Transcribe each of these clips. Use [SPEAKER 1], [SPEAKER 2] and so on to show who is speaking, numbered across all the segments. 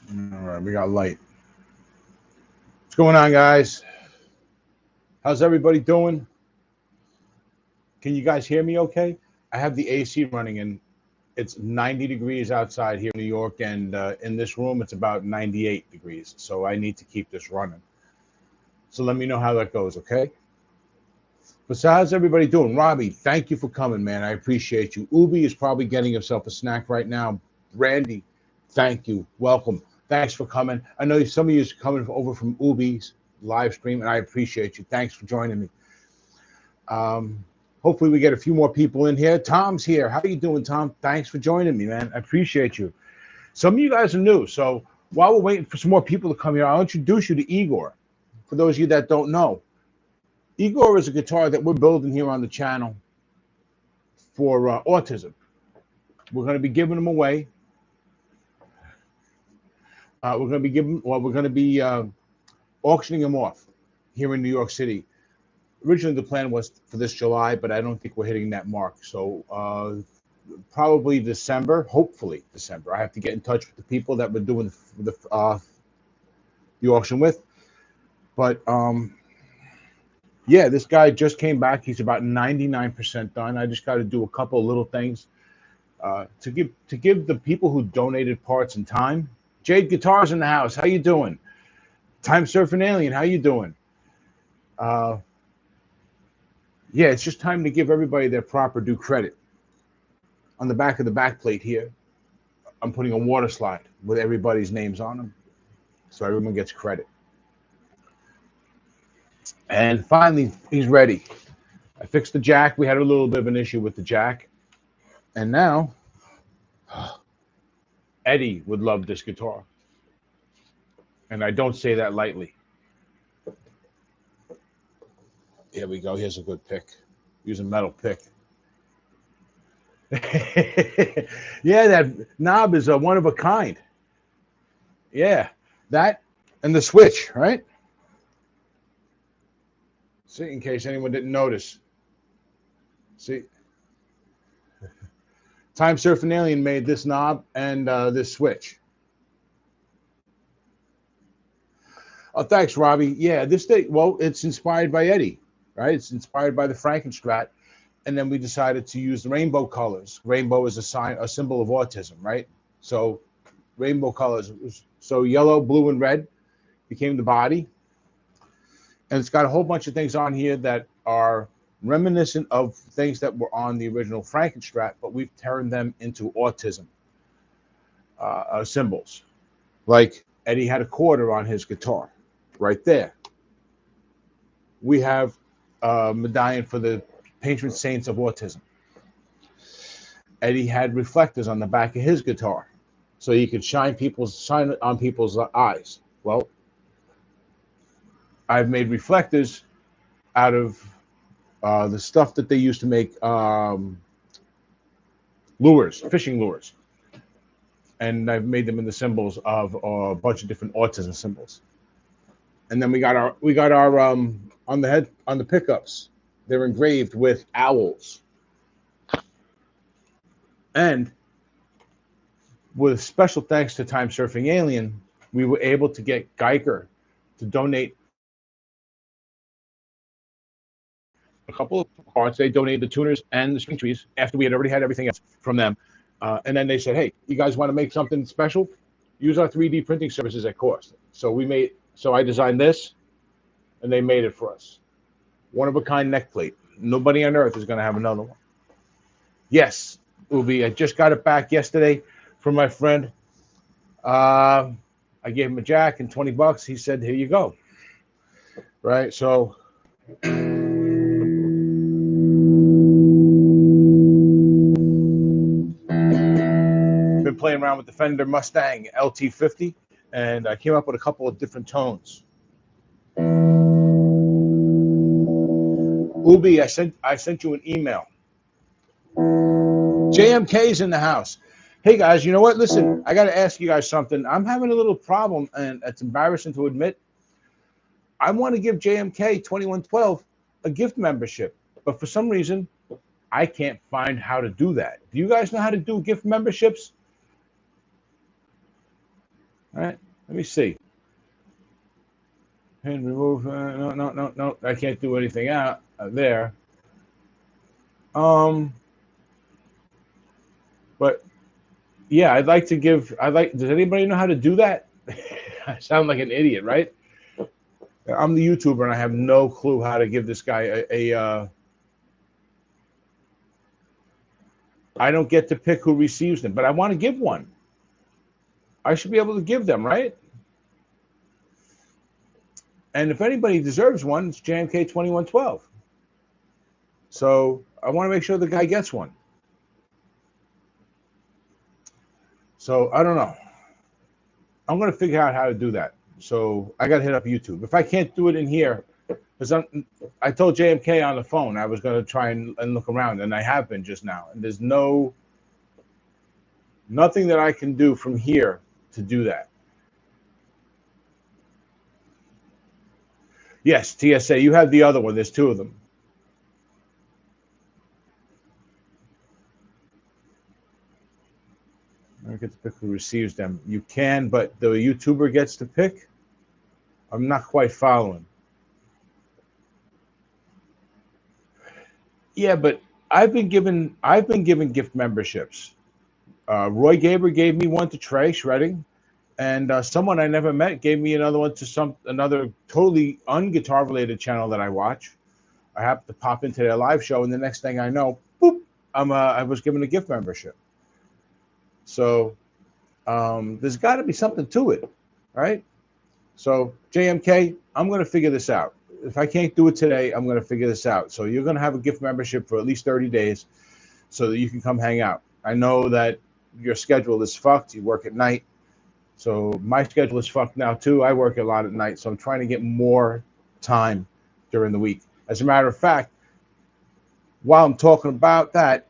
[SPEAKER 1] All right, we got light. What's going on, guys? How's everybody doing? Can you guys hear me okay? I have the AC running and it's 90 degrees outside here in New York, and in this room it's about 98 degrees. So I need to keep this running. So let me know how that goes, okay? But so how's everybody doing? Robbie, thank you for coming, man. I appreciate you. Ubi is probably getting himself a snack right now. Randy, thank you. Welcome. Thanks for coming. I know some of you are coming over from Ubi's live stream, and I appreciate you. Thanks for joining me. Um, Hopefully we get a few more people in here. Tom's here. How you doing, Tom? Thanks for joining me, man. I appreciate you. Some of you guys are new, so while we're waiting for some more people to come here, I'll introduce you to Igor. For those of you that don't know, Igor is a guitar that we're building here on the channel for autism. We're going to be giving them away. We're going to be auctioning them off here in New York City. Originally, the plan was for this July, but I don't think we're hitting that mark. So probably December, hopefully December. I have to get in touch with the people that we're doing the auction with. But yeah, this guy just came back. He's about 99% done. I just got to do a couple of little things to give the people who donated parts and time. Jade Guitars in the house. How you doing? Time Surfing Alien. How you doing? Uh, yeah, it's just time to give everybody their proper due credit. On the back of the back plate here, I'm putting a water slide with everybody's names on them, so everyone gets credit. And finally, he's ready. I fixed the jack. We had a little bit of an issue with the jack, and now Eddie would love this guitar, and I don't say that lightly. Here we go. Here's a good pick. Use a metal pick. Yeah, that knob is a one of a kind. Yeah, that and the switch, right? See, in case anyone didn't notice. See, Time Surfing Alien made this knob and this switch. Oh, thanks, Robbie. Yeah, this thing, well, it's inspired by Eddie, right? It's inspired by the Frankenstrat. And then we decided to use the rainbow colors. Rainbow is a symbol of autism, right? So rainbow colors. So yellow, blue, and red became the body. And it's got a whole bunch of things on here that are reminiscent of things that were on the original Frankenstrat, but we've turned them into autism symbols. Like Eddie had a quarter on his guitar, right there. We have a medallion for the patron saints of autism. Eddie had reflectors on the back of his guitar, so he could shine on people's eyes. Well, I've made reflectors out of the stuff that they used to make lures, fishing lures, and I've made them in the symbols of a bunch of different autism symbols. And then we got our on the head on the pickups. They're engraved with owls. And with special thanks to Time Surfing Alien, we were able to get Geiger to donate a couple of parts. They donated the tuners and the string trees after we had already had everything else from them. And then they said, hey, you guys want to make something special? Use our 3D printing services at cost. So I designed this, and they made it for us. One of a kind neck plate. Nobody on earth is going to have another one. Yes, Ubi. I just got it back yesterday from my friend. I gave him a jack and $20. He said, here you go. Right. So been playing around with the Fender Mustang LT50, and I came up with a couple of different tones. Ubi, I sent you an email. JMK's in the house. Hey guys, you know what? Listen, I got to ask you guys something. I'm having a little problem, and it's embarrassing to admit. I want to give JMK 2112 a gift membership, but for some reason, I can't find how to do that. Do you guys know how to do gift memberships? All right, let me see. And remove. No. I can't do anything out there. But yeah, I'd like to give. Does anybody know how to do that? I sound like an idiot, right? I'm the YouTuber and I have no clue how to give this guy I don't get to pick who receives them, but I want to give one. I should be able to give them, right? And if anybody deserves one, it's JMK2112. So I want to make sure the guy gets one. So I don't know. I'm going to figure out how to do that. So I got to hit up YouTube. If I can't do it in here, because I told JMK on the phone I was going to try and look around, and I have been just now. And there's nothing that I can do from here to do that. Yes, TSA. You have the other one. There's two of them. I don't get to pick who receives them. You can, but the YouTuber gets to pick. I'm not quite following. Yeah, but I've been given gift memberships. Roy Gaber gave me one to Trey Shredding, and someone I never met gave me another one to another totally un-guitar related channel that I watch. I happened to pop into their live show, and the next thing I know, boop, I was given a gift membership. So there's got to be something to it, right? So JMK, I'm going to figure this out. If I can't do it today, I'm going to figure this out. So you're going to have a gift membership for at least 30 days so that you can come hang out. I know that your schedule is fucked. You work at night. So my schedule is fucked now too. I work a lot at night. So I'm trying to get more time during the week. As a matter of fact, while I'm talking about that,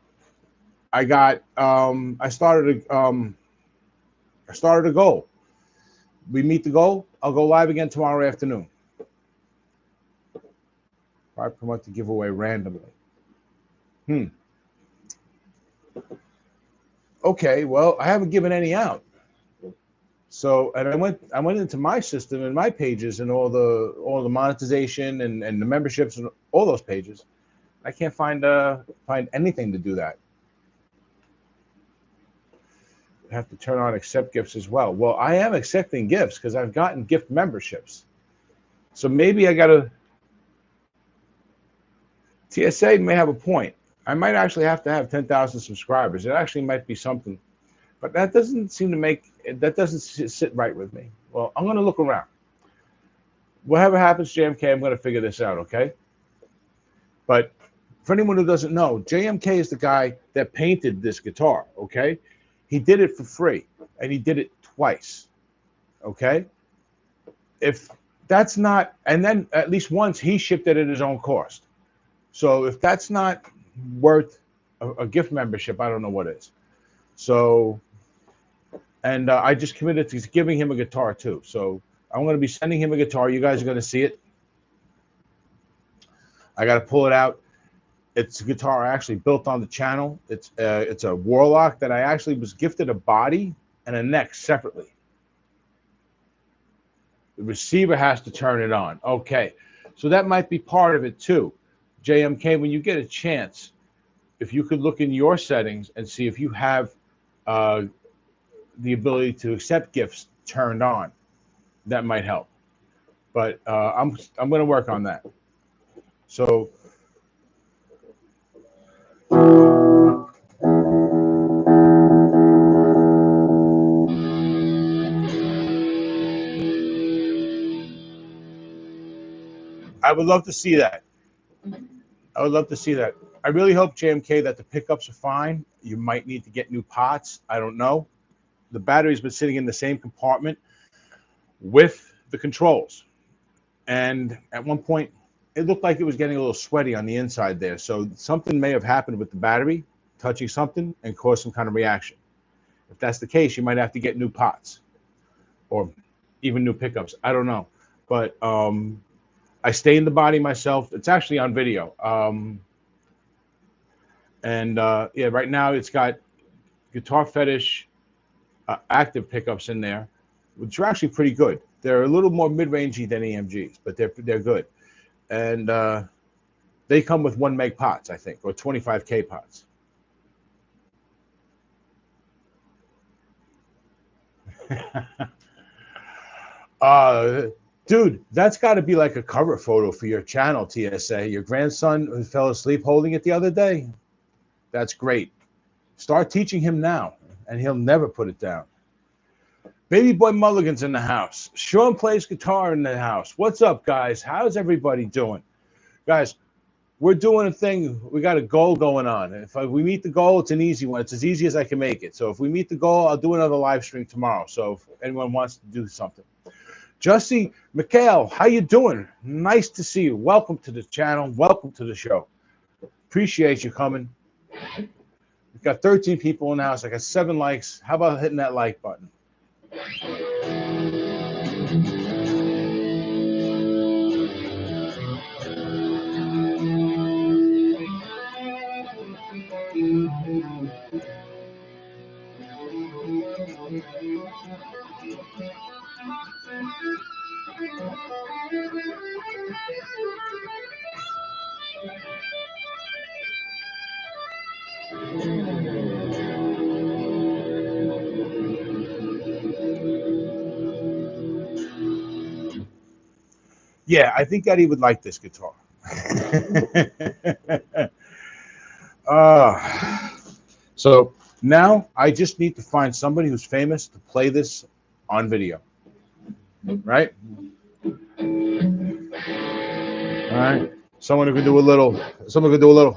[SPEAKER 1] I got I started a goal. We meet the goal. I'll go live again tomorrow afternoon. I promote the giveaway randomly. Okay, well, I haven't given any out. So, and I went into my system and my pages and all the monetization and the memberships and all those pages. I can't find anything to do that. I have to turn on accept gifts as well. Well, I am accepting gifts because I've gotten gift memberships. So maybe I gotta. TSA may have a point. I might actually have to have 10,000 subscribers. It actually might be something, but that doesn't sit right with me. Well, I'm going to look around. Whatever happens, JMK, I'm going to figure this out, okay? But for anyone who doesn't know, JMK is the guy that painted this guitar, okay? He did it for free, and he did it twice, okay? If that's not, and then at least once he shipped it at his own cost. So if that's not worth a gift membership, I don't know what is. So, and I just committed to giving him a guitar too. So I'm going to be sending him a guitar. You guys are going to see it. I got to pull it out. It's a guitar I actually built on the channel. It's a Warlock that I actually was gifted a body and a neck separately. The receiver has to turn it on. Okay, so that might be part of it too. JMK, when you get a chance, if you could look in your settings and see if you have the ability to accept gifts turned on, that might help. But I'm going to work on that. So I would love to see that. I would love to see that. I really hope, JMK, that the pickups are fine. You might need to get new pots. I don't know. The battery's been sitting in the same compartment with the controls. And at one point, it looked like it was getting a little sweaty on the inside there. So something may have happened with the battery touching something and caused some kind of reaction. If that's the case, you might have to get new pots or even new pickups. I don't know. But I stained the body myself. It's actually on video. Yeah, right now it's got Guitar Fetish active pickups in there. which are actually pretty good. They're a little more mid-rangey than EMGs, but they're good. And they come with 1 meg pots, I think, or 25K pots. Dude, that's got to be like a cover photo for your channel, TSA. Your grandson who fell asleep holding it the other day. That's great. Start teaching him now, and he'll never put it down. Baby Boy Mulligan's in the house. Sean plays guitar in the house. What's up, guys? How's everybody doing? Guys, we're doing a thing. We got a goal going on. If we meet the goal, it's an easy one. It's as easy as I can make it. So if we meet the goal, I'll do another live stream tomorrow. So if anyone wants to do something. Jussie Mikhail, how you doing? Nice to see you. Welcome to the channel. Welcome to the show. Appreciate you coming. We've got 13 people in the house. I got 7 likes. How about hitting that like button? Yeah, I think that he would like this guitar. So now I just need to find somebody who's famous to play this on video. Right? All right. Someone who can do a little. Someone could do a little.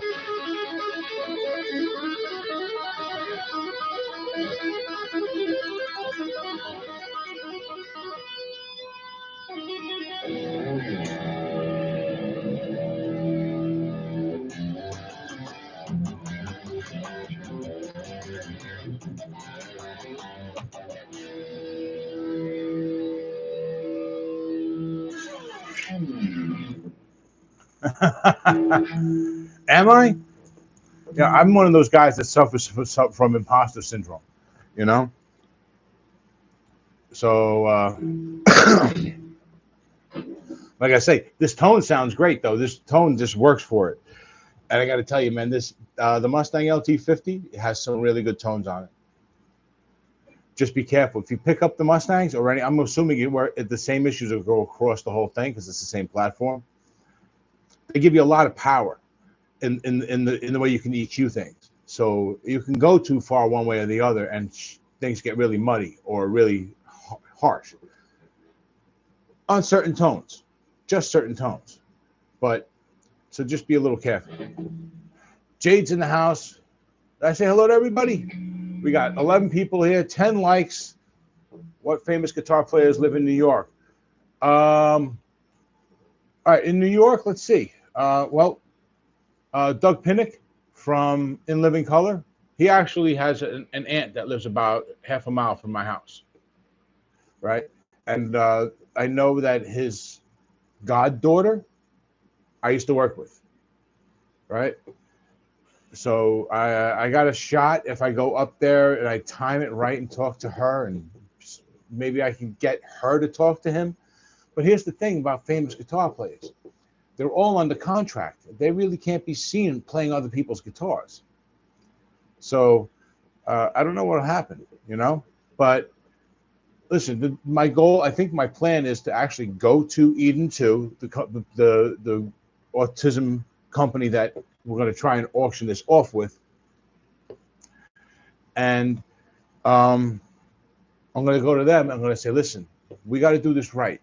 [SPEAKER 1] Am I? Yeah, I'm one of those guys that suffers from imposter syndrome, you know? So, like I say, this tone sounds great, though. This tone just works for it. And I got to tell you, man, this the Mustang LT50 has some really good tones on it. Just be careful. If you pick up the Mustangs already, I'm assuming the same issues will go across the whole thing because it's the same platform. They give you a lot of power in the way you can EQ things. So you can go too far one way or the other, and things get really muddy or really harsh on certain tones, just certain tones. But so just be a little careful. Jade's in the house. Did I say hello to everybody? We got 11 people here, 10 likes. What famous guitar players live in New York? All right, in New York, let's see. Doug Pinnick from In Living Color. He actually has an aunt that lives about half a mile from my house, right? And I know that his goddaughter I used to work with, right? So I got a shot if I go up there and I time it right and talk to her, and maybe I can get her to talk to him. But here's the thing about famous guitar players. They're all under contract. They really can't be seen playing other people's guitars. So I don't know what'll happen, you know? But listen, my goal, I think my plan is to actually go to Eden 2, the autism company that we're going to try and auction this off with. And I'm going to go to them. I'm going to say, listen, we got to do this right.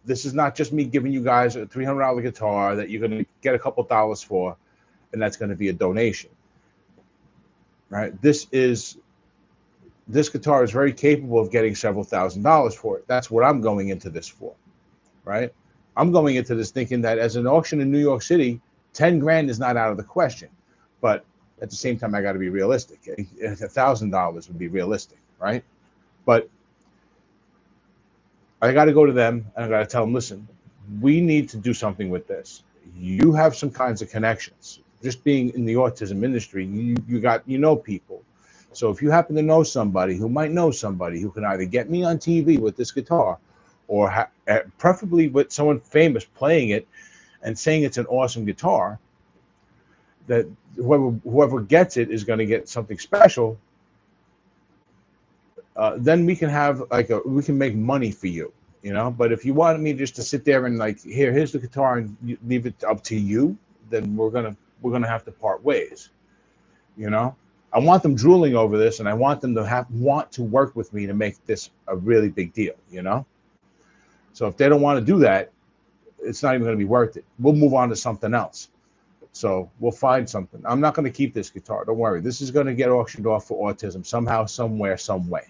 [SPEAKER 1] This is not just me giving you guys a $300 guitar that you're going to get a couple dollars for, and that's going to be a donation, right? This guitar is very capable of getting several $1,000s for it. That's what I'm going into this for, right? I'm going into this thinking that as an auction in New York City, 10 grand is not out of the question, but at the same time, I got to be realistic. $1,000 would be realistic, right? But I got to go to them and I got to tell them, listen, we need to do something with this. You have some kinds of connections. Just being in the autism industry, you know people. So if you happen to know somebody who might know somebody who can either get me on TV with this guitar, or preferably with someone famous playing it and saying it's an awesome guitar, that whoever gets it is going to get something special. Then we can have we can make money for you, you know. But if you wanted me just to sit there and like, here's the guitar and you leave it up to you, then we're gonna have to part ways, you know. I want them drooling over this, and I want them to want to work with me to make this a really big deal, you know. So if they don't want to do that, it's not even going to be worth it. We'll move on to something else. So we'll find something. I'm not going to keep this guitar. Don't worry. This is going to get auctioned off for autism somehow, somewhere, some way.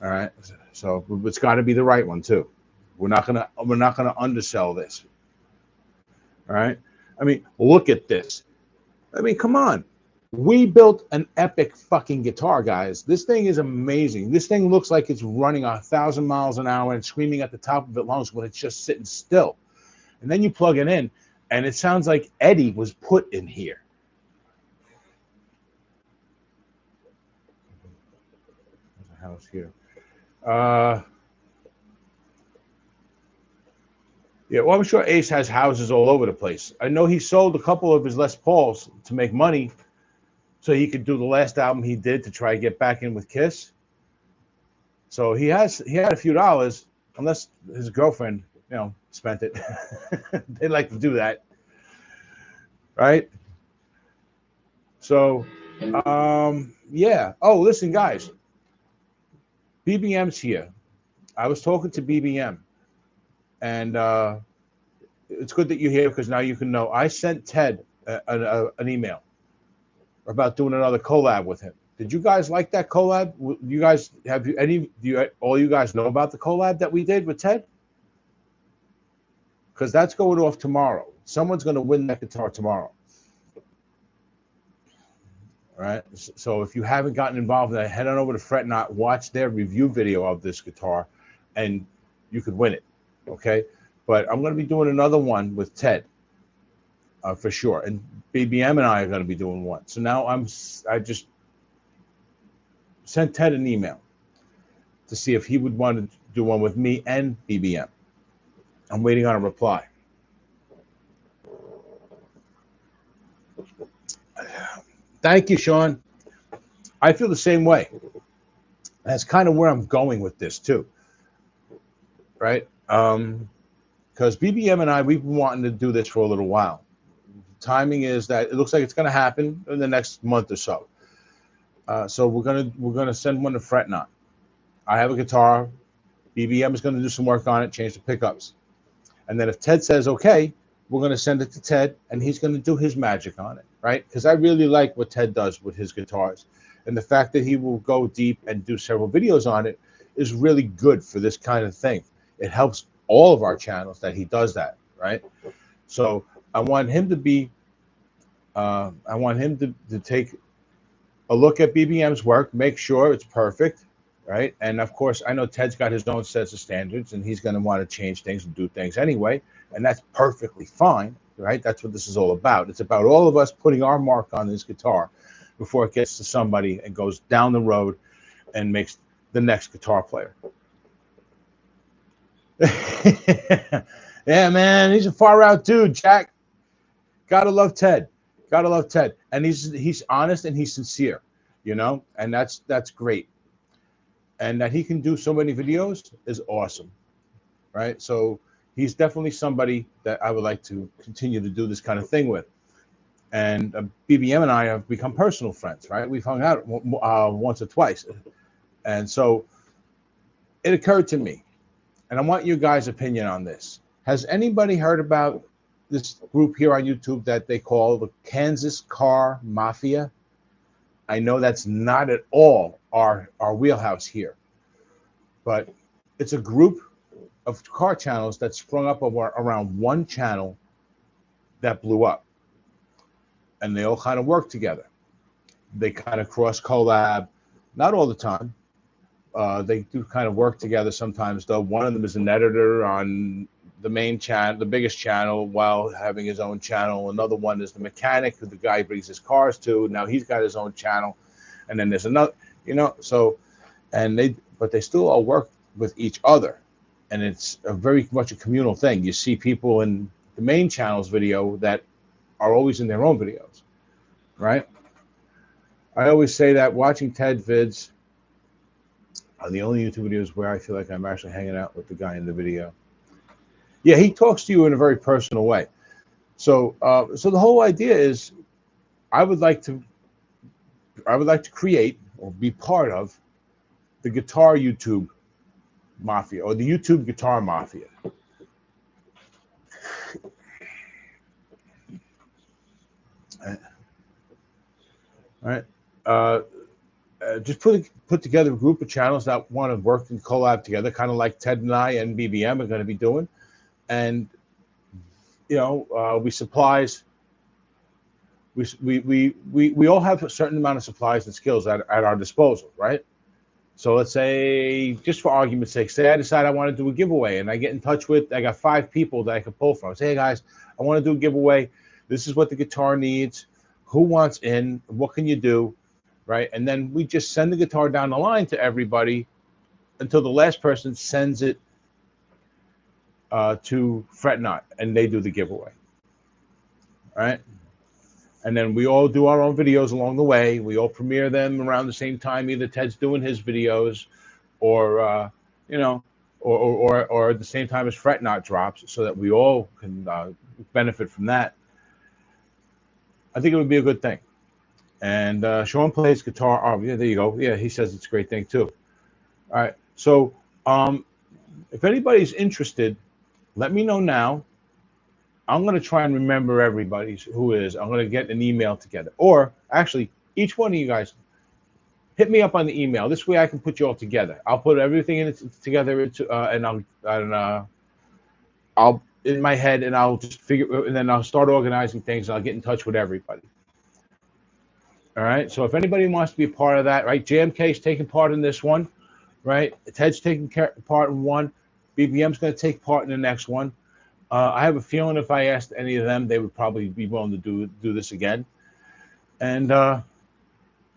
[SPEAKER 1] All right. So it's got to be the right one too. We're not gonna undersell this. All right. I mean, look at this. I mean, come on. We built an epic fucking guitar, guys. This thing is amazing. This thing looks like it's running 1,000 miles an hour and screaming at the top of its lungs when it's just sitting still. And then you plug it in, and it sounds like Eddie was put in here. There's a house here. Yeah, well, I'm sure Ace has houses all over the place. I know he sold a couple of his Les Pauls to make money so he could do the last album he did to try to get back in with Kiss. So he had a few dollars, unless his girlfriend, you know, spent it. They like to do that, right? So, yeah. Oh, listen, guys. BBM's here. I was talking to BBM, and it's good that you're here because now you can know. I sent Ted an email about doing another collab with him. Did you guys like that collab? You guys all you guys know about the collab that we did with Ted? Because that's going off tomorrow. Someone's going to win that guitar tomorrow. All right. So if you haven't gotten involved in that, head on over to Fret Not, watch their review video of this guitar, and you could win it. Okay. But I'm going to be doing another one with Ted for sure. And BBM and I are going to be doing one. So now I just sent Ted an email to see if he would want to do one with me and BBM. I'm waiting on a reply. Thank you, Sean. I feel the same way. That's kind of where I'm going with this too, right? Because BBM and I, we've been wanting to do this for a little while. The timing is that it looks like it's going to happen in the next month or so. So we're gonna send one to Fret Not. I have a guitar. BBM is going to do some work on it, change the pickups, and then if Ted says okay, we're going to send it to Ted, and he's going to do his magic on it, right? Because I really like what Ted does with his guitars, and the fact that he will go deep and do several videos on it is really good for this kind of thing. It helps all of our channels that he does that, right? So I want him to take a look at BBM's work, make sure it's perfect, right? And of course, I know Ted's got his own sets of standards, and he's going to want to change things and do things anyway, and that's perfectly fine, right? That's what this is all about. It's about all of us putting our mark on this guitar before it gets to somebody and goes down the road and makes the next guitar player. Yeah, man, he's a far out dude, Jack. Gotta love Ted. Gotta love Ted, and he's honest and he's sincere, you know, and that's great. And that he can do so many videos is awesome, right? So he's definitely somebody that I would like to continue to do this kind of thing with. And BBM and I have become personal friends, right? We've hung out once or twice, and so it occurred to me, and I want your guys' opinion on this. Has anybody heard about this group here on YouTube that they call the Kansas Car Mafia? I know that's not at all our wheelhouse here, but it's a group of car channels that sprung up around one channel that blew up, and they all kind of work together. They kind of cross collab, not all the time. They do kind of work together sometimes, though. One of them is an editor on the main channel, the biggest channel, while having his own channel. Another one is the mechanic who the guy brings his cars to. Now he's got his own channel. and then there's another, so, but they still all work with each other, and it's a very much a communal thing. You see people in the main channel's video that are always in their own videos, right? I always say that watching TED vids are the only YouTube videos where I feel like I'm actually hanging out with the guy in the video. Yeah, he talks to you in a very personal way. So, so the whole idea is, I would like to create or be part of the guitar YouTube mafia, or the YouTube guitar mafia. All right. Just put together a group of channels that want to work and collab together, kind of like Ted and I and BBM are going to be doing. And we supplies. We all have a certain amount of supplies and skills at our disposal, right? So let's say, just for argument's sake, say I decide I want to do a giveaway, and I get in touch with, I got 5 people that I can pull from. I say, hey guys, I want to do a giveaway. This is what the guitar needs. Who wants in? What can you do? Right? And then we just send the guitar down the line to everybody until the last person sends it to Fret Not, and they do the giveaway. All right? And then we all do our own videos along the way. We all premiere them around the same time. Either Ted's doing his videos, or or at the same time as Fret Not drops, so that we all can benefit from that. I think it would be a good thing. And Sean plays guitar. Oh, yeah, there you go. Yeah, he says it's a great thing too. All right. So if anybody's interested, let me know now. I'm going to try and remember everybody who is. I'm going to get an email together. Or actually, each one of you guys, hit me up on the email. This way I can put you all together. I'll put everything together and I'll in my head, and I'll just figure, and then I'll start organizing things, and I'll get in touch with everybody. All right. So if anybody wants to be a part of that, right? JMK's taking part in this one, right? Ted's taking part in one. BBM's going to take part in the next one. I have a feeling if I asked any of them, they would probably be willing to do this again. And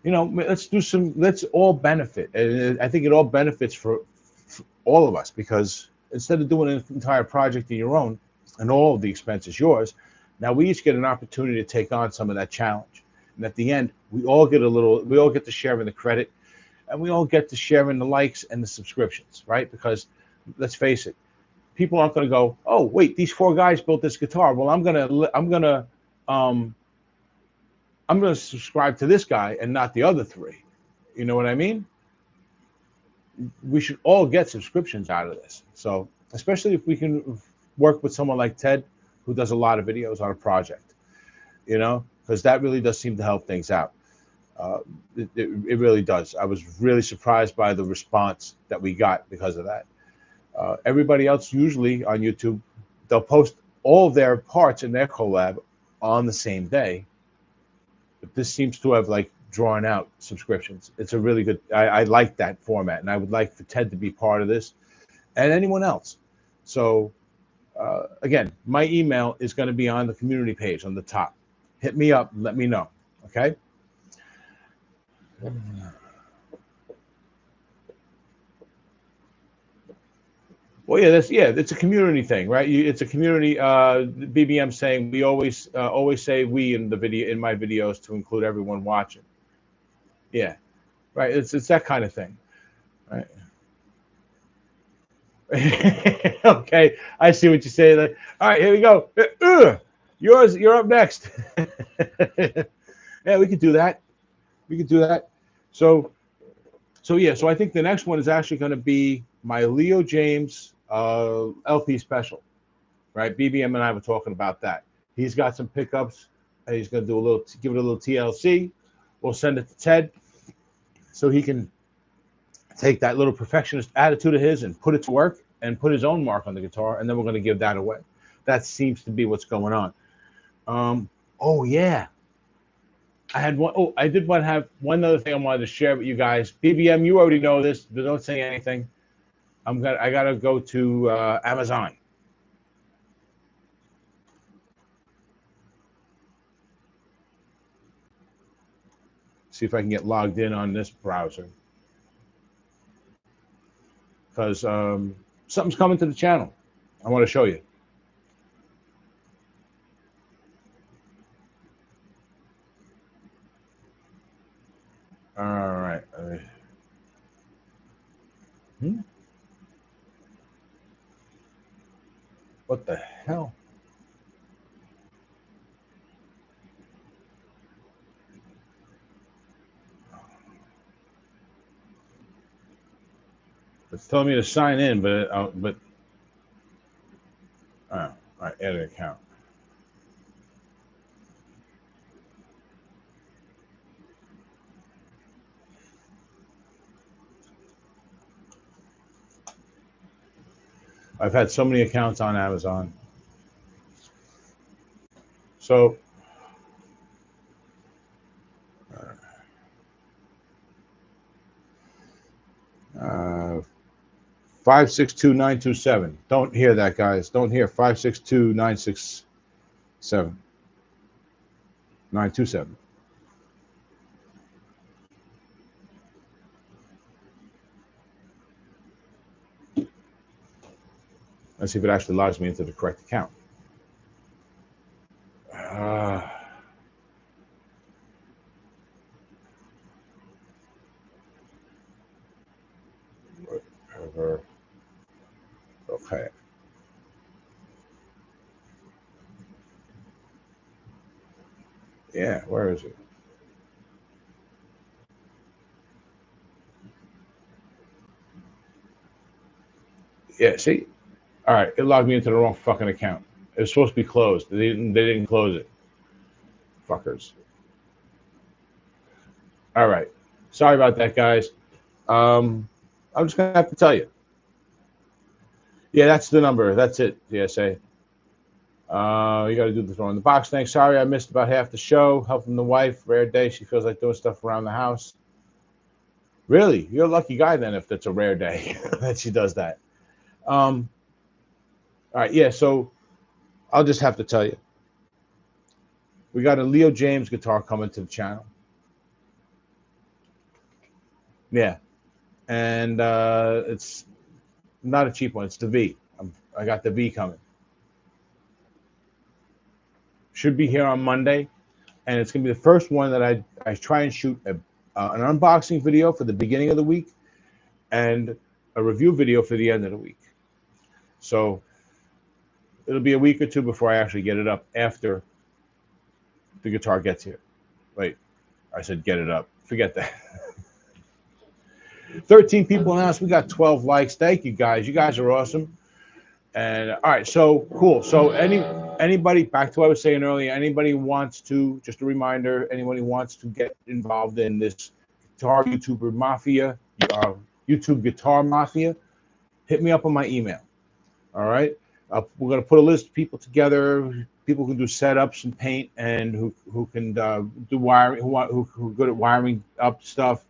[SPEAKER 1] let's all benefit. And I think it all benefits for all of us, because instead of doing an entire project on your own and all of the expenses yours, now we each get an opportunity to take on some of that challenge. And at the end, we all get to share in the credit, and we all get to share in the likes and the subscriptions, right? Because let's face it, people aren't going to go, oh wait, these 4 guys built this guitar. Well, I'm gonna subscribe to this guy and not the other 3. You know what I mean? We should all get subscriptions out of this. So especially if we can work with someone like Ted, who does a lot of videos on a project, because that really does seem to help things out. It really does. I was really surprised by the response that we got because of that. Everybody else usually on YouTube, they'll post all their parts in their collab on the same day. But this seems to have drawn out subscriptions. It's a really good, I like that format, and I would like for Ted to be part of this, and anyone else. So again, my email is going to be on the community page on the top. Hit me up, let me know, okay? Well, it's a community thing, right? It's a community. BBM saying we always say we in my videos to include everyone watching. Yeah, right. It's that kind of thing, right? Okay, I see what you say. All right, here we go. You're up next. Yeah, we could do that. So yeah. So I think the next one is actually going to be my Leo James LP special, right? BBM and I were talking about that. He's got some pickups, and he's going to give it a little TLC. We'll send it to Ted, so he can take that little perfectionist attitude of his and put it to work and put his own mark on the guitar, and then we're going to give that away. That seems to be what's going on. Oh yeah, I did want to have one other thing I wanted to share with you guys. BBM, you already know this, but don't say anything. I gotta go to Amazon. See if I can get logged in on this browser. Because something's coming to the channel. I want to show you. All right. What the hell? It's telling me to sign in, but all right, add an account. I've had so many accounts on Amazon. So 562927. Don't hear that, guys. Don't hear 562-967. 927. Let's see if it actually logs me into the correct account. Okay. Yeah, where is it? Yeah, see? All right, it logged me into the wrong fucking account. It was supposed to be closed. They didn't close it. Fuckers. All right. Sorry about that, guys. I'm just gonna have to tell you. Yeah, that's the number. That's it, DSA. You got to do the throw in the box thing. Sorry, I missed about half the show. Helping the wife. Rare day. She feels like doing stuff around the house. Really? You're a lucky guy then if that's a rare day that she does that. All right. Yeah, so I'll just have to tell you. We got a Leo James guitar coming to the channel. Yeah. And it's not a cheap one. It's the V. I got the V coming. Should be here on Monday. And it's going to be the first one that I try and shoot an unboxing video for the beginning of the week and a review video for the end of the week. So it'll be a week or two before I actually get it up after the guitar gets here. Wait, I said get it up. Forget that. 13 people announced. We got 12 likes. Thank you, guys. You guys are awesome. And all right, so cool. So anybody, back to what I was saying earlier, anybody wants to, just a reminder, anybody wants to get involved in this guitar YouTuber mafia, YouTube guitar mafia, hit me up on my email. All right. We're going to put a list of people together. People who can do setups and paint, and who can do wiring, who are good at wiring up stuff.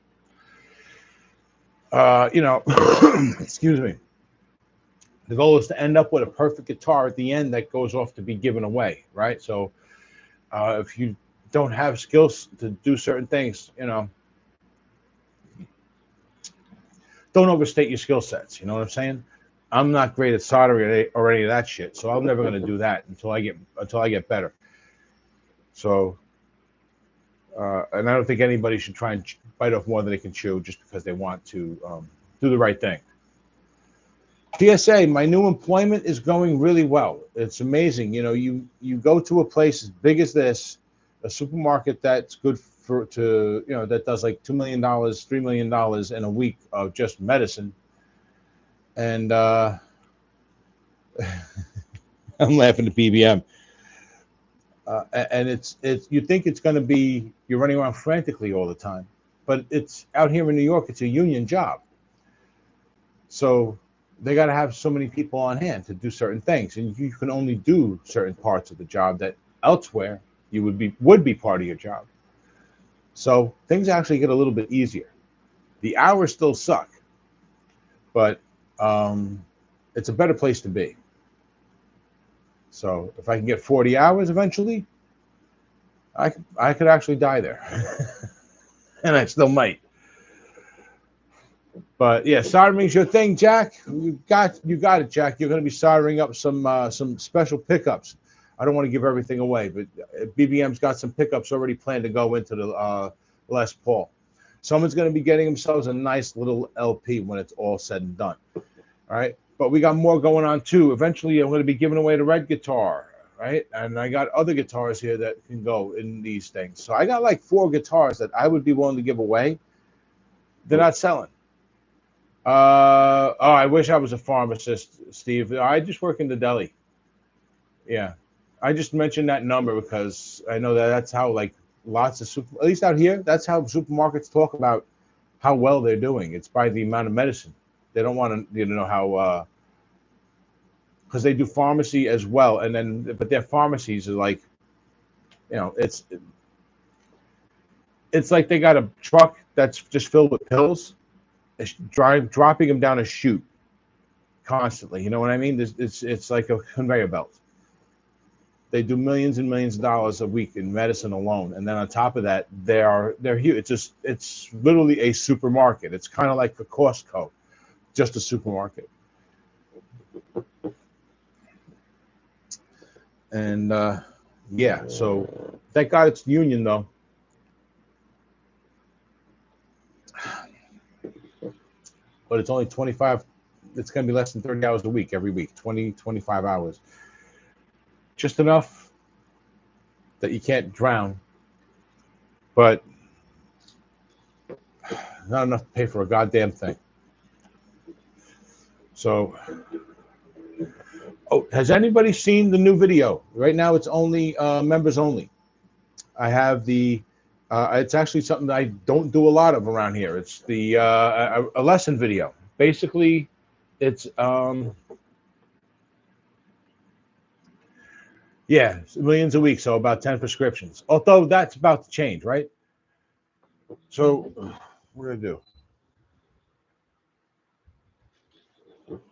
[SPEAKER 1] Excuse me. The goal is to end up with a perfect guitar at the end that goes off to be given away, right? So if you don't have skills to do certain things, don't overstate your skill sets. You know what I'm saying? I'm not great at soldering or any of that shit, so I'm never going to do that until I get better. So, and I don't think anybody should try and bite off more than they can chew just because they want to do the right thing. TSA, my new employment is going really well. It's amazing. You go to a place as big as this, a supermarket that's good that does like $2 million, $3 million in a week of just medicine. And I'm laughing at BBM. And it's you think it's going to be, you're running around frantically all the time, but it's out here in New York, it's a union job. So they got to have so many people on hand to do certain things, and you can only do certain parts of the job that elsewhere you would be part of your job. So things actually get a little bit easier. The hours still suck, but it's a better place to be. So if I can get 40 hours eventually, I could actually die there. and I still might. But yeah, soldering's your thing, Jack. You got it, Jack. You're going to be soldering up some special pickups. I don't want to give everything away, but BBM's got some pickups already planned to go into the Les Paul. Someone's going to be getting themselves a nice little LP when it's all said and done. All right, but we got more going on too. Eventually, I'm going to be giving away the red guitar, right? And I got other guitars here that can go in these things. So I got like 4 guitars that I would be willing to give away. They're not selling. Oh, I wish I was a pharmacist, Steve. I just work in the deli. Yeah, I just mentioned that number because I know that's how like lots of at least out here, that's how supermarkets talk about how well they're doing. It's by the amount of medicine. They don't want to know how because they do pharmacy as well, and then but their pharmacies are like, it's like they got a truck that's just filled with pills, dropping them down a chute constantly. You know what I mean? It's like a conveyor belt. They do millions and millions of dollars a week in medicine alone, and then on top of that, they're huge. It's literally a supermarket. It's kind of like the Costco, just a supermarket. And yeah, so thank God it's union though. But it's only 25. It's going to be less than 30 hours a week every week, 20, 25 hours. Just enough that you can't drown, but not enough to pay for a goddamn thing. So, oh, has anybody seen the new video? Right now it's only members only. I have the, it's actually something that I don't do a lot of around here. It's the a lesson video. Basically, it's yeah, millions a week, so about 10 prescriptions. Although that's about to change, right? So what do I do?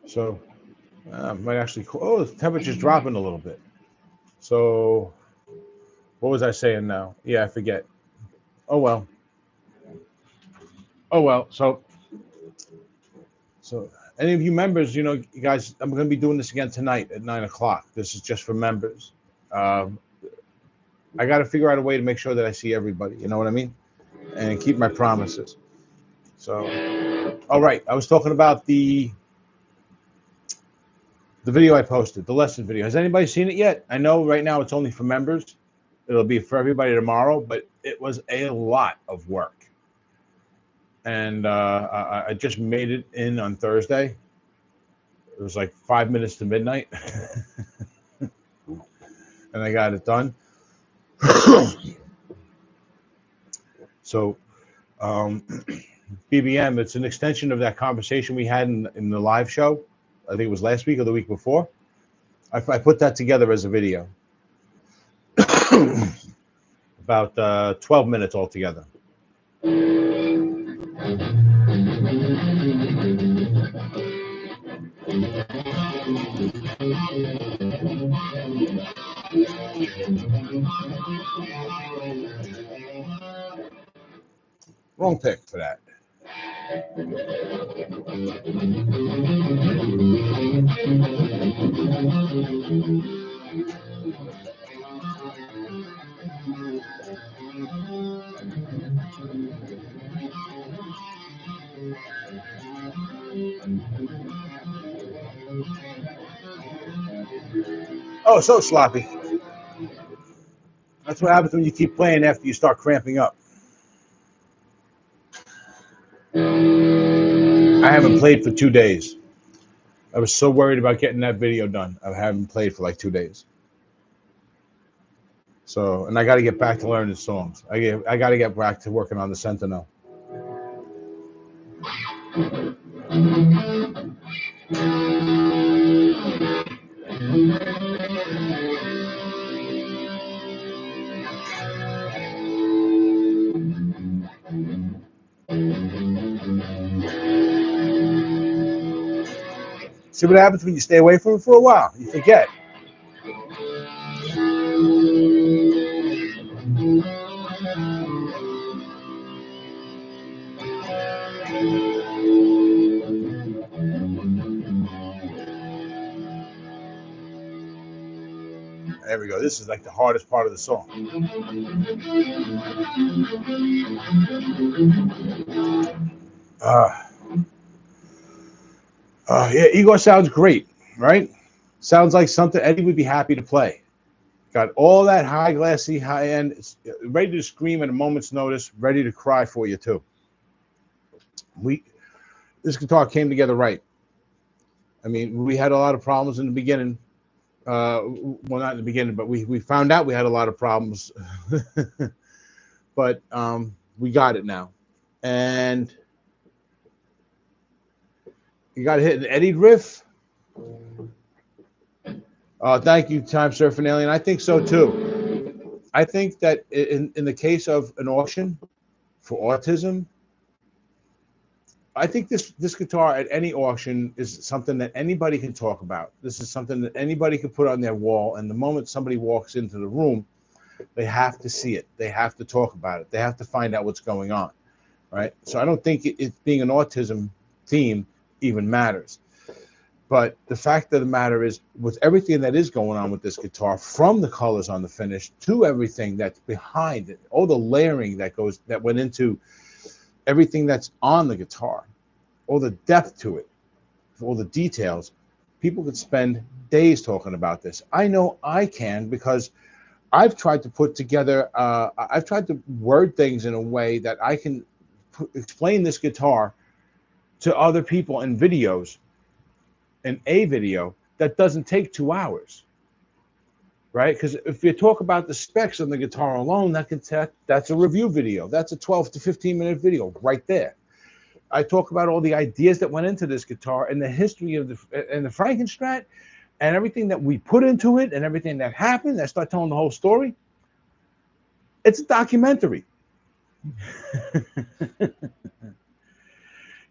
[SPEAKER 1] So might actually, oh, the temperature's dropping a little bit. So what was I saying now? Yeah, I forget. Oh well. Oh well. So any of you members, you guys, I'm going to be doing this again tonight at 9:00. This is just for members. I got to figure out a way to make sure that I see everybody. You know what I mean? And keep my promises. So, all right. I was talking about the video I posted, the lesson video. Has anybody seen it yet? I know right now it's only for members. It'll be for everybody tomorrow, but it was a lot of work. And I just made it in on Thursday. It was like 5 minutes to midnight. And I got it done. So, BBM, it's an extension of that conversation we had in the live show. I think it was last week or the week before. I put that together as a video. About 12 minutes altogether. Wrong pick for that. Oh, so sloppy. That's what happens when you keep playing after you start cramping up. I haven't played for 2 days. I was so worried about getting that video done. I haven't played for like 2 days. So, and I got to get back to learning songs. I got to get back to working on the Sentinel. See what happens when you stay away from it for a while? You forget. There we go. This is like the hardest part of the song. Yeah, Igor sounds great, right? Sounds like something Eddie would be happy to play. Got all that high glassy, high end, ready to scream at a moment's notice, ready to cry for you too. This guitar came together right. I mean, we had a lot of problems in the beginning. Well, not in the beginning, but we found out we had a lot of problems. But we got it now. And you got to hit an Eddie riff. Thank you, Time Surfing Alien. I think so too. I think that in the case of an auction for autism, I think this guitar at any auction is something that anybody can talk about. This is something that anybody can put on their wall. And the moment somebody walks into the room, they have to see it. They have to talk about it. They have to find out what's going on, right? So I don't think it being an autism theme even matters. But the fact of the matter is, with everything that is going on with this guitar, from the colors on the finish to everything that's behind it, all the layering that went into everything that's on the guitar, all the depth to it, all the details, people could spend days talking about this. I know I can, because I've tried to put together, I've tried to word things in a way that I can explain this guitar to other people in videos, in a video that doesn't take 2 hours, right? Because if you talk about the specs on the guitar alone, that's a review video. That's a 12 to 15-minute video right there. I talk about all the ideas that went into this guitar and the history of the Frankenstrat and everything that we put into it and everything that happened. I start telling the whole story. It's a documentary.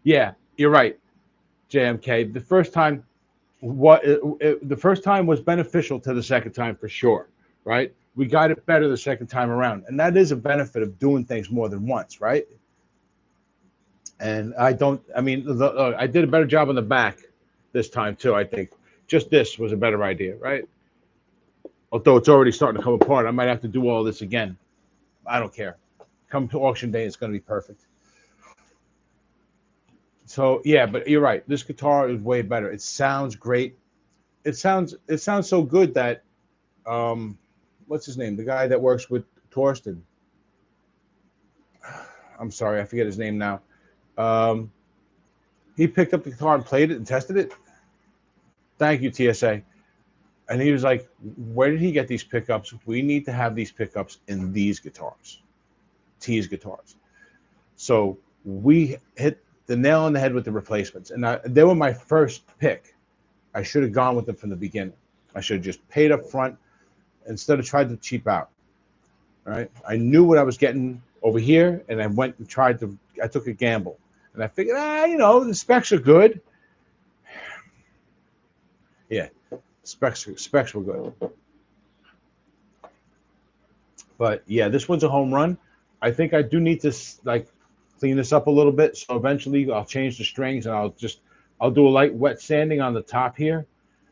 [SPEAKER 1] Yeah, you're right, JMK. The first time was beneficial to the second time for sure, right? We got it better the second time around, and that is a benefit of doing things more than once, right? And I did a better job on the back this time too. I think just this was a better idea, right? Although it's already starting to come apart, I might have to do all this again. I don't care. Come to auction day, it's going to be perfect. So yeah, but you're right. This guitar is way better. It sounds great. It sounds so good that what's his name? The guy that works with Torsten. I'm sorry, I forget his name now. He picked up the guitar and played it and tested it. Thank you, TSA. And he was like, where did he get these pickups? We need to have these pickups in these guitars, T's guitars. So we hit the nail on the head with the replacements. And they were my first pick. I should have gone with them from the beginning. I should have just paid up front instead of tried to cheap out. Right? I knew what I was getting over here, and I went and I took a gamble. And I figured, the specs are good. Yeah, specs were good. But yeah, this one's a home run. I think I do need to clean this up a little bit. So eventually I'll change the strings and I'll do a light wet sanding on the top here.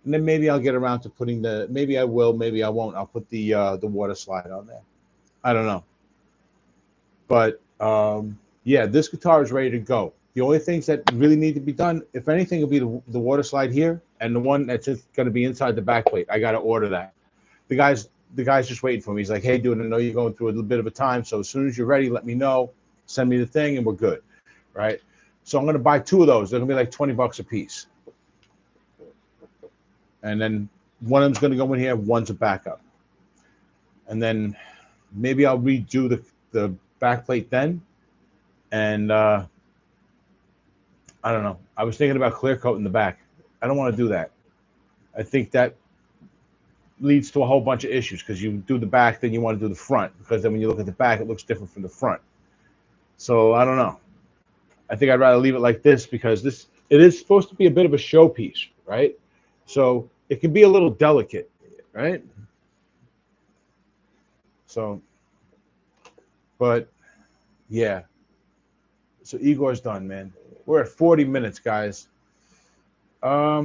[SPEAKER 1] And then maybe I'll get around to putting maybe I will, maybe I won't. I'll put the water slide on there. I don't know. But yeah, this guitar is ready to go. The only things that really need to be done, if anything, will be the water slide here and the one that's going to be inside the back plate. I got to order that. The guy's just waiting for me. He's like, hey, dude, I know you're going through a little bit of a time, so as soon as you're ready, let me know. Send me the thing, and we're good, right? So I'm going to buy 2 of those. They're going to be like $20 a piece. And then one of them's going to go in here. One's a backup. And then maybe I'll redo the back plate then. And I don't know. I was thinking about clear coat in the back. I don't want to do that. I think that leads to a whole bunch of issues because you do the back, then you want to do the front, because then when you look at the back, it looks different from the front. So I don't know. I think I'd rather leave it like this because it is supposed to be a bit of a showpiece, right? So it can be a little delicate, right? So, but yeah. So Igor's done, man. We're at 40 minutes, guys. I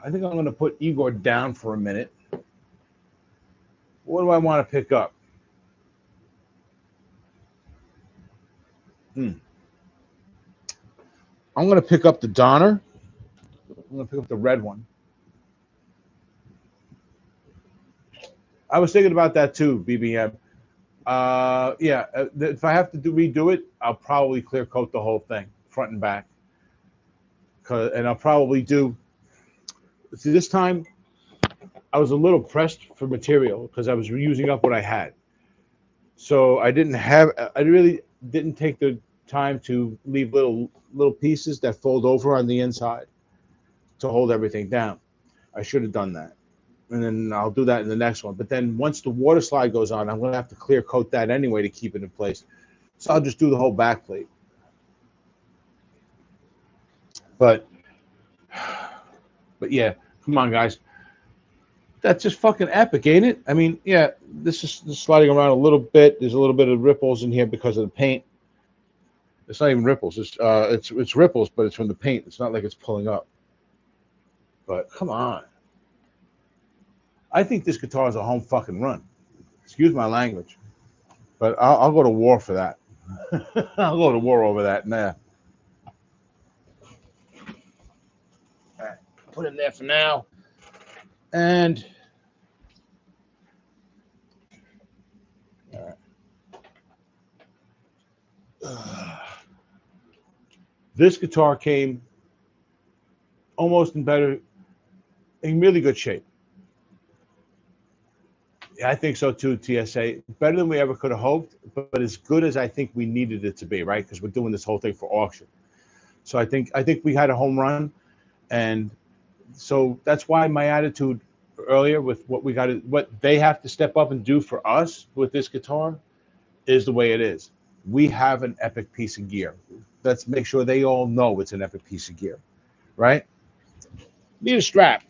[SPEAKER 1] think I'm going to put Igor down for a minute. What do I want to pick up? I'm going to pick up the Donner. I'm going to pick up the red one. I was thinking about that too, BBM. Yeah, if I have to redo it, I'll probably clear coat the whole thing, front and back. And I'll probably do. See, this time I was a little pressed for material because I was reusing up what I had. So I really didn't take the time to leave little pieces that fold over on the inside to hold everything down. I should have done that. And then I'll do that in the next one. But then once the water slide goes on, I'm going to have to clear coat that anyway to keep it in place. So I'll just do the whole back plate. But yeah, come on, guys. That's just fucking epic, ain't it? I mean, yeah, this is sliding around a little bit. There's a little bit of ripples in here because of the paint. It's not even ripples. It's ripples, but it's from the paint. It's not like it's pulling up. But come on. I think this guitar is a home fucking run. Excuse my language. But I'll go to war for that. I'll go to war over that. Nah. All right, put it in there for now. And all right. This guitar came almost in really good shape. Yeah, I think so too, TSA. Better than we ever could have hoped, but as good as I think we needed it to be, right? Because we're doing this whole thing for auction. So I think we had a home run, and so that's why my attitude earlier with what they have to step up and do for us with this guitar is the way it is. We have an epic piece of gear. Let's make sure they all know it's an epic piece of gear, right? Need a strap.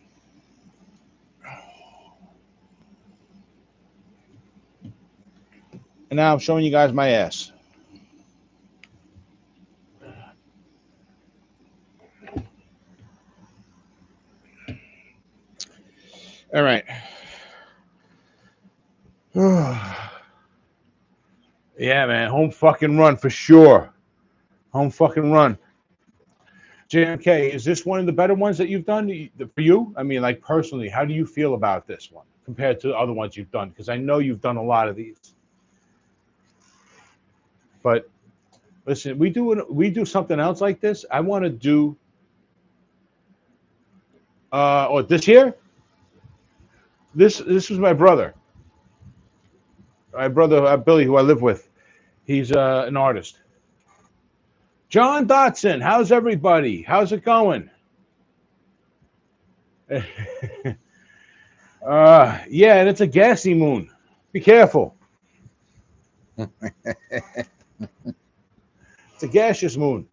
[SPEAKER 1] And now I'm showing you guys my ass. All right. Yeah, man. Home fucking run for sure. Home fucking run. JMK, is this one of the better ones that you've done for you? I mean, like personally, how do you feel about this one compared to the other ones you've done? Because I know you've done a lot of these. But listen, we do something else like this. I want to do this here. This was my brother. My brother Billy, who I live with. He's an artist. John Dotson, how's everybody? How's it going? Yeah, and it's a gassy moon. Be careful. It's a gaseous moon.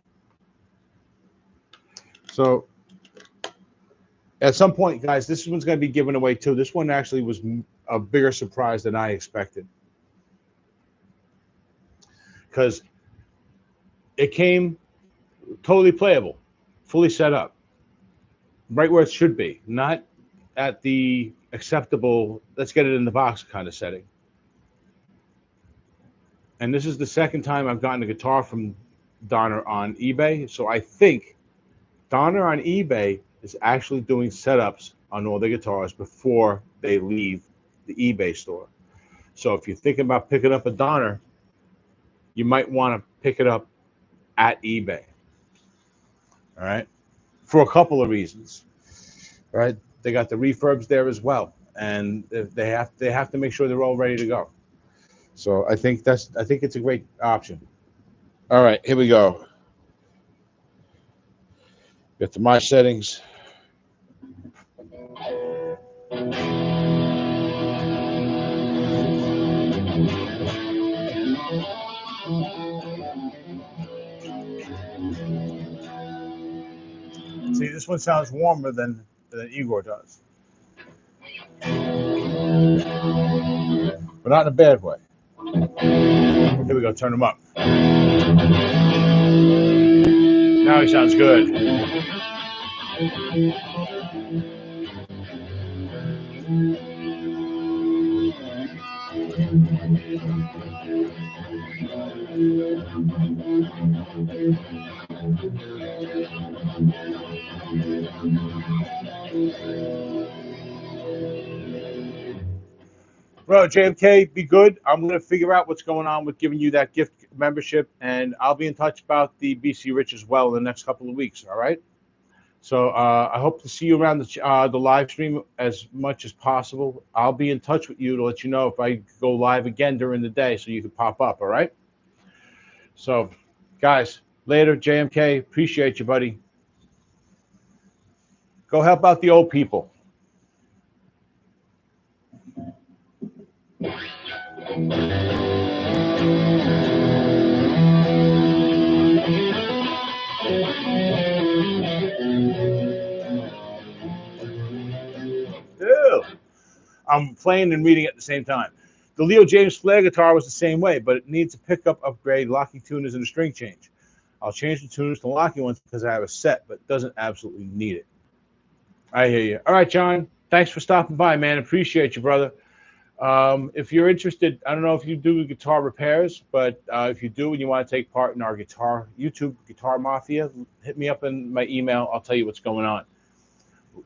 [SPEAKER 1] So at some point, guys, this one's going to be given away too. This one actually was a bigger surprise than I expected. Because it came totally playable, fully set up, right where it should be, not at the acceptable, let's get it in the box kind of setting. And this is the second time I've gotten a guitar from Donner on eBay. So I think Donner on eBay is actually doing setups on all the guitars before they leave the eBay store. So if you're thinking about picking up a Donner, you might want to pick it up at eBay. All right, for a couple of reasons. All right, they got the refurbs there as well, and they have to make sure they're all ready to go. So I think it's a great option. All right, here we go. Get to my settings. See, this one sounds warmer than Igor does, but not in a bad way. Here we go. Turn him up. Now he sounds good. Bro, JMK, be good. I'm going to figure out what's going on with giving you that gift membership, and I'll be in touch about the BC Rich as well in the next couple of weeks, all right? So I hope to see you around the live stream as much as possible. I'll be in touch with you to let you know if I go live again during the day so you can pop up, all right? So, guys, later, JMK. Appreciate you, buddy. Go help out the old people. Ew. I'm playing and reading at the same time. The Leo James Flair guitar was the same way, but it needs a pickup upgrade, locking tuners, and a string change. I'll change the tuners to locking ones because I have a set, but doesn't absolutely need it. I hear you. All right, John. Thanks for stopping by, man. Appreciate you, brother. If you're interested, I don't know if you do guitar repairs, but if you do and you want to take part in our YouTube Guitar Mafia, hit me up in my email. I'll tell you what's going on.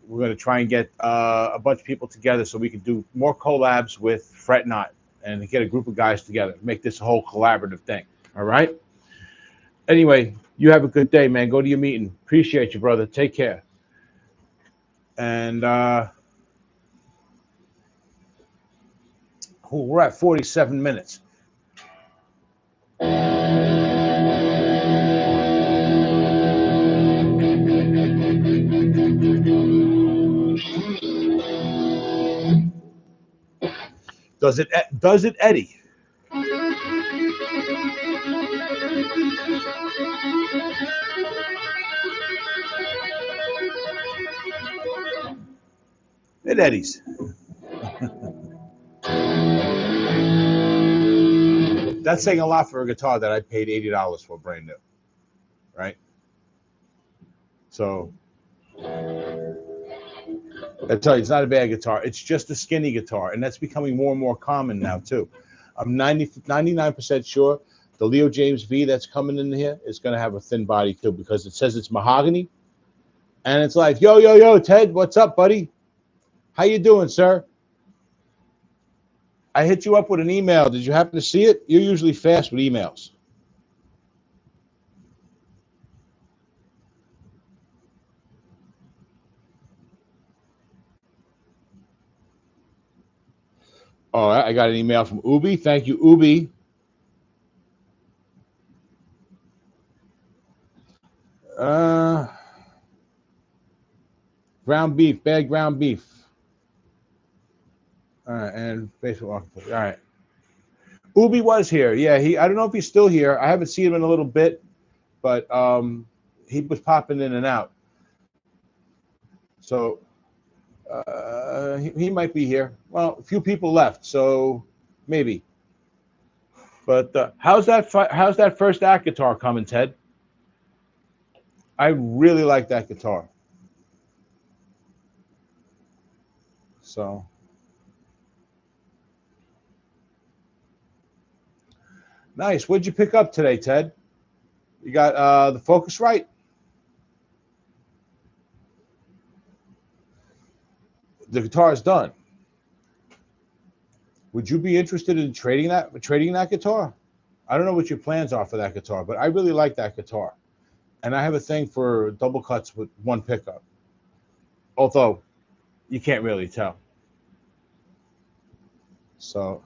[SPEAKER 1] We're going to try and get a bunch of people together so we can do more collabs with Fret Not and get a group of guys together, make this a whole collaborative thing. All right? Anyway, you have a good day, man. Go to your meeting. Appreciate you, brother. Take care. And we're at 47 minutes. Does it, Eddie? It Eddie's. That's saying a lot for a guitar that I paid $80 for brand new, right? So I tell you, it's not a bad guitar. It's just a skinny guitar, and that's becoming more and more common now too. I'm 99% sure the Leo James V that's coming in here is going to have a thin body too, because it says it's mahogany, and it's like, yo, Ted, what's up, buddy? How you doing, sir? I hit you up with an email. Did you happen to see it? You're usually fast with emails. All right, I got an email from Ubi. Thank you, Ubi. Ground beef, bad ground beef. All right, and Facebook. All right. Ubi was here. Yeah, I don't know if he's still here. I haven't seen him in a little bit, but he was popping in and out. So he might be here. Well, a few people left, so maybe. But how's that first act guitar coming, Ted? I really like that guitar. So nice. What'd you pick up today, Ted? You got the Focusrite? The guitar is done. Would you be interested in trading that guitar? I don't know what your plans are for that guitar, but I really like that guitar. And I have a thing for double cuts with one pickup. Although you can't really tell. So,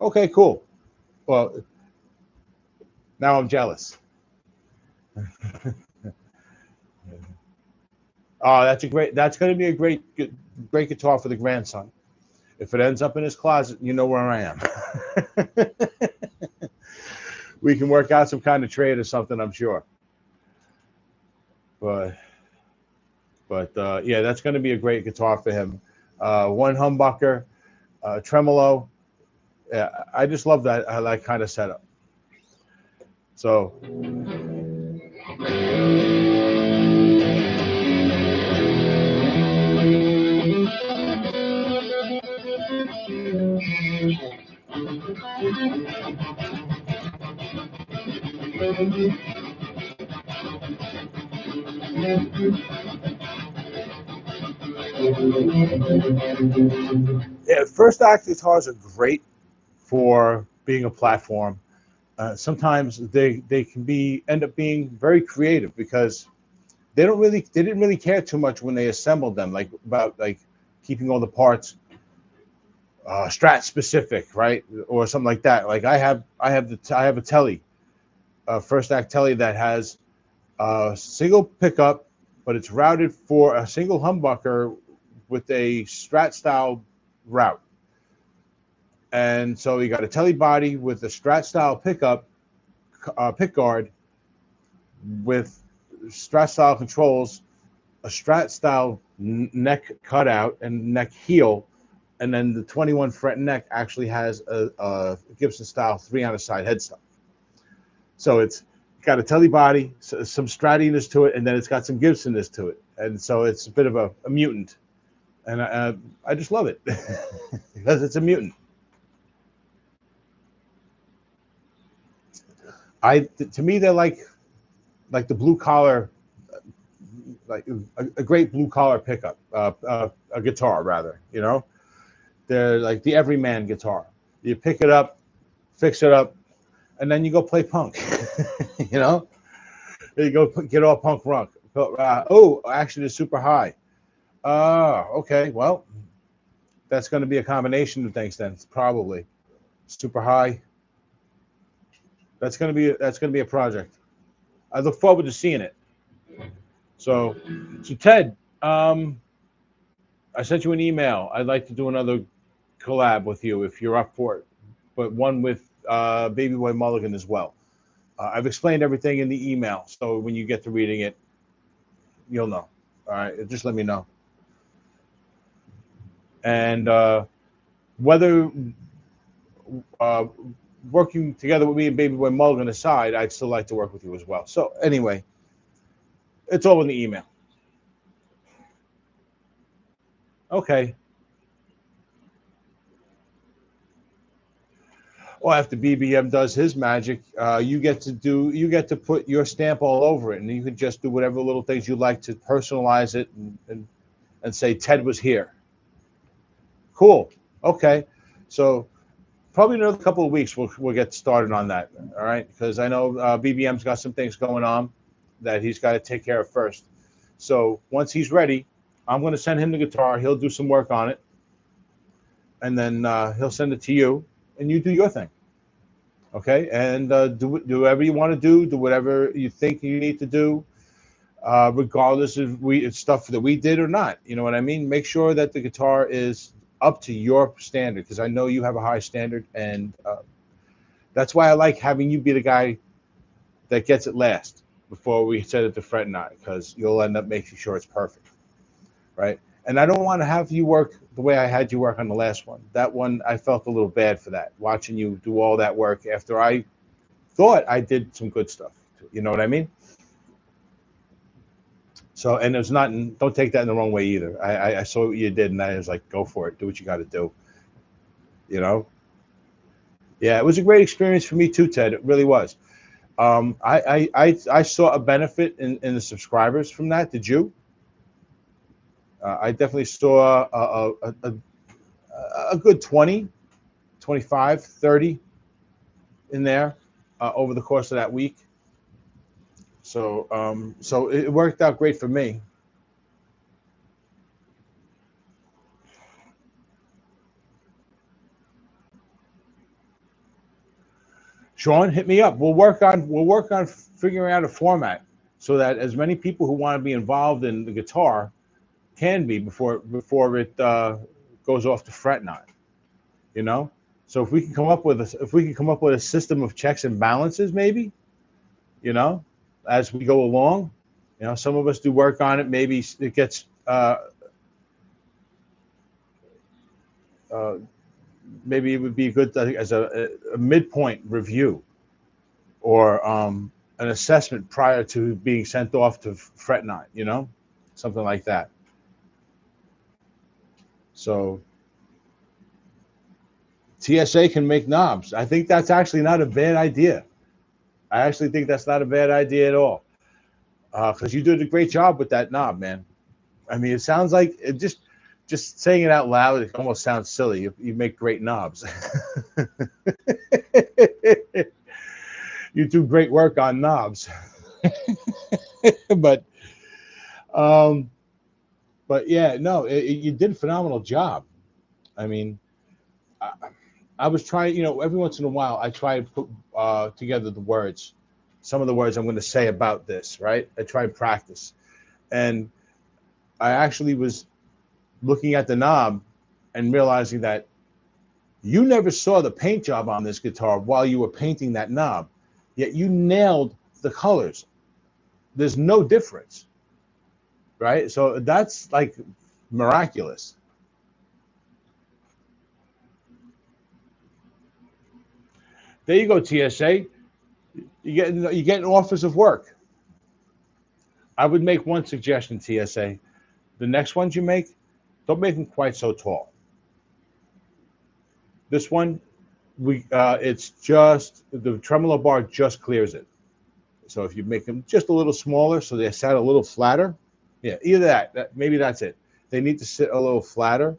[SPEAKER 1] okay, cool. Well, now I'm jealous. Oh, that's going to be a great guitar for the grandson. If it ends up in his closet, you know where I am. We can work out some kind of trade or something, I'm sure. But yeah, that's going to be a great guitar for him. One humbucker, tremolo. Yeah, I just love that kind of setup. So. Yeah, first act guitars are great for being a platform. Sometimes they can end up being very creative because they didn't really care too much when they assembled them, like about like keeping all the parts strat specific, right, or something like that. Like I have a telly, first act telly that has a single pickup, but it's routed for a single humbucker with a strat style route. And so you got a telly body with a strat style pickup, pick guard with strat style controls, a strat style neck cutout and neck heel, and then the 21 fret neck actually has a Gibson style 3 on a side headstock. So it's got a telly body, some stratiness to it, and then it's got some Gibsonness to it, and so it's a bit of a mutant, and I just love it because it's a mutant. To me they're like the blue collar, like a great blue collar pickup, a guitar rather. You know, they're like the everyman guitar. You pick it up, fix it up, and then you go play punk. You know, you go get all punk rock. Oh, actually, it's super high. Okay. Well, that's going to be a combination of things then. Probably super high. That's going to be a project. I look forward to seeing it. So Ted, I sent you an email. I'd like to do another collab with you if you're up for it, but one with Baby Boy Mulligan as well. I've explained everything in the email, so when you get to reading it, you'll know. All right, just let me know. And whether uh, working together with me and Baby Boy Mulligan aside, I'd still like to work with you as well. So anyway, it's all in the email. Okay. Well, after BBM does his magic, you get to put your stamp all over it, and you can just do whatever little things you like to personalize it and say Ted was here. Cool. Okay. So probably another couple of weeks we'll get started on that. All right, because I know BBM's got some things going on that he's got to take care of first. So once he's ready, I'm going to send him the guitar. He'll do some work on it, and then he'll send it to you, and you do your thing. Okay, and do whatever you want to do whatever you think you need to do, regardless if it's stuff that we did or not. You know what I mean? Make sure that the guitar is up to your standard, because I know you have a high standard, and that's why I like having you be the guy that gets it last before we set it to fret nine, because you'll end up making sure it's perfect, right? And I don't want to have you work the way I had you work on the last one. That one, I felt a little bad for that, watching you do all that work after I thought I did some good stuff. You know what I mean? So, and there's not, don't take that in the wrong way either. I saw what you did, and I was like, go for it. Do what you got to do. You know? Yeah, it was a great experience for me too, Ted. It really was. I saw a benefit in the subscribers from that. Did you? I definitely saw a good 20, 25, 30 in there over the course of that week. So it worked out great for me. Sean, hit me up. We'll work on figuring out a format so that as many people who want to be involved in the guitar can be before it goes off to fret nine. You know, so if we can come up with a system of checks and balances, maybe, you know, as we go along, you know, some of us do work on it. Maybe it gets uh, maybe it would be good as a midpoint review or an assessment prior to being sent off to fret nine, you know, something like that. So TSA can make knobs. I think that's actually not a bad idea. I actually think that's not a bad idea at all. Because you did a great job with that knob, man. I mean, it sounds like it just saying it out loud, it almost sounds silly. You make great knobs. You do great work on knobs. but um, but yeah, no, you did a phenomenal job. I mean, I, I was trying, every once in a while, I try to put together the words, some of the words I'm going to say about this, right? I try and practice. And I actually was looking at the knob and realizing that you never saw the paint job on this guitar while you were painting that knob, yet you nailed the colors. There's no difference, right? So that's like miraculous. There you go, TSA. You getting offers of work. I would make one suggestion, TSA. The next ones you make, don't make them quite so tall. This one, it's just the tremolo bar just clears it. So if you make them just a little smaller, so they sat a little flatter, yeah, either maybe that's it. They need to sit a little flatter,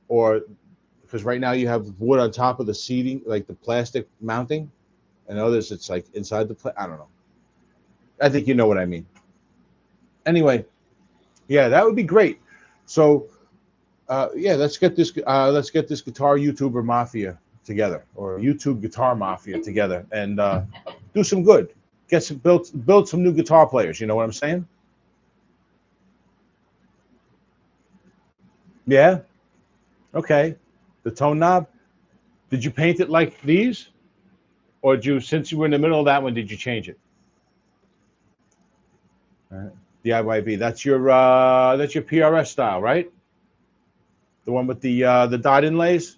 [SPEAKER 1] or because right now you have wood on top of the seating, like the plastic mounting, and others it's like inside the I don't know. I think you know what I mean. Anyway, yeah, that would be great. So yeah, let's get this guitar YouTuber mafia together, or YouTube guitar mafia together, and do some good. Get some build some new guitar players. You know what I'm saying? Yeah. Okay. The tone knob. Did you paint it like these, or did you? Since you were in the middle of that one, did you change it? All right. DIYB. That's your PRS style, right? The one with the dot inlays.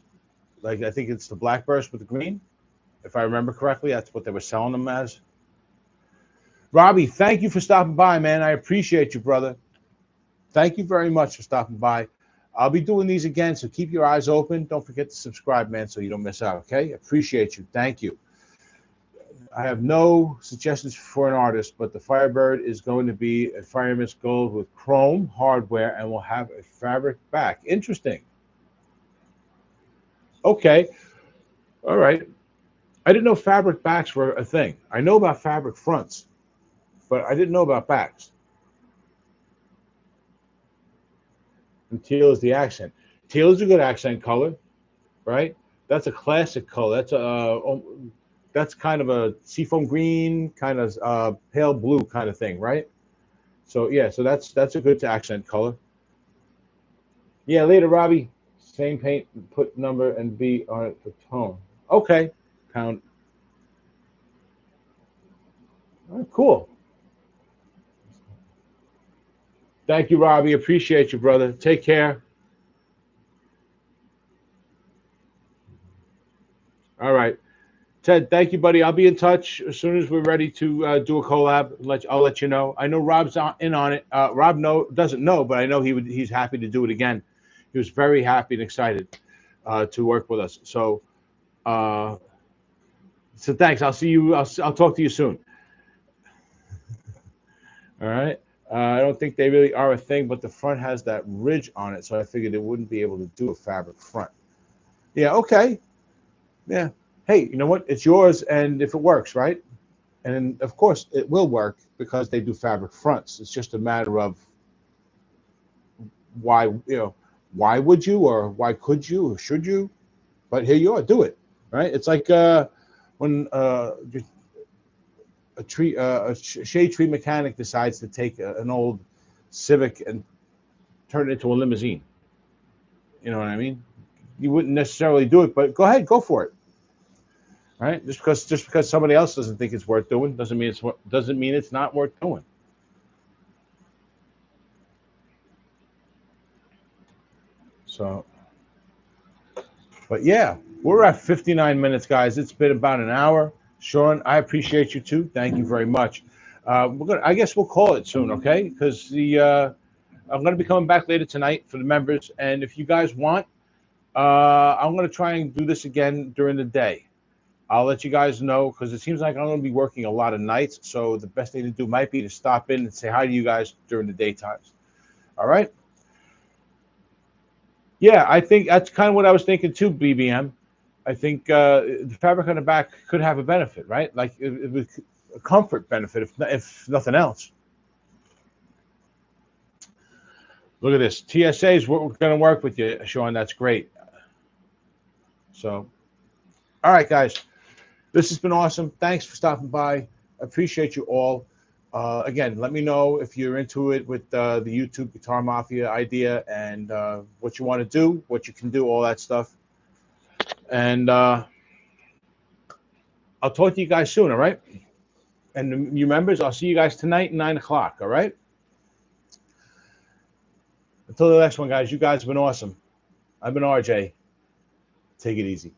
[SPEAKER 1] Like I think it's the black burst with the green. If I remember correctly, that's what they were selling them as. Robbie, thank you for stopping by, man. I appreciate you, brother. Thank you very much for stopping by. I'll be doing these again, so keep your eyes open. Don't forget to subscribe, man, so you don't miss out, okay? Appreciate you. Thank you. I have no suggestions for an artist, but the Firebird is going to be a Fireman's Gold with chrome hardware and will have a fabric back. Interesting. Okay. All right. I didn't know fabric backs were a thing. I know about fabric fronts, but I didn't know about backs. And teal is the accent. Teal is a good accent color, right? That's a classic color. That's kind of a seafoam green, kind of pale blue kind of thing, right? So yeah, so that's a good accent color. Yeah, later, Robbie. Same paint, put number and B on it for tone. Okay, pound. All right, cool. Thank you, Robbie. Appreciate you, brother. Take care. All right. Ted, thank you, buddy. I'll be in touch as soon as we're ready to do a collab. I'll let you know. I know Rob's in on it. Rob doesn't know, but I know he's happy to do it again. He was very happy and excited to work with us. Uh, so thanks. I'll see you. I'll talk to you soon. All right. I don't think they really are a thing, but the front has that ridge on it, so I figured it wouldn't be able to do a fabric front. Yeah. Okay. Yeah. Hey, you know what? It's yours, and if it works, right? And of course, it will work because they do fabric fronts. It's just a matter of why, why would you, or why could you, or should you? But here you are, do it, right? It's like when a shade tree mechanic decides to take an old Civic and turn it into a limousine. You know what I mean? You wouldn't necessarily do it, but go ahead, go for it. Right? Just because somebody else doesn't think it's worth doing doesn't mean it's not worth doing. So, but yeah, we're at 59 minutes, guys. It's been about an hour. Sean, I appreciate you too. Thank you very much. I guess we'll call it soon, okay? Because I'm gonna be coming back later tonight for the members, and if you guys want, I'm gonna try and do this again during the day. I'll let you guys know because it seems like I'm going to be working a lot of nights. So the best thing to do might be to stop in and say hi to you guys during the daytimes. All right. Yeah, I think that's kind of what I was thinking too, BBM. I think the fabric on the back could have a benefit, right? Like it was a comfort benefit, if nothing else. Look at this. TSA is what we're going to work with you, Sean. That's great. So, all right, guys. This has been awesome. Thanks for stopping by. Appreciate you all. Again, let me know if you're into it with the YouTube Guitar Mafia idea and what you want to do, what you can do, all that stuff. And I'll talk to you guys soon, all right? And you members, I'll see you guys tonight at 9 o'clock, all right? Until the next one, guys, you guys have been awesome. I've been RJ. Take it easy.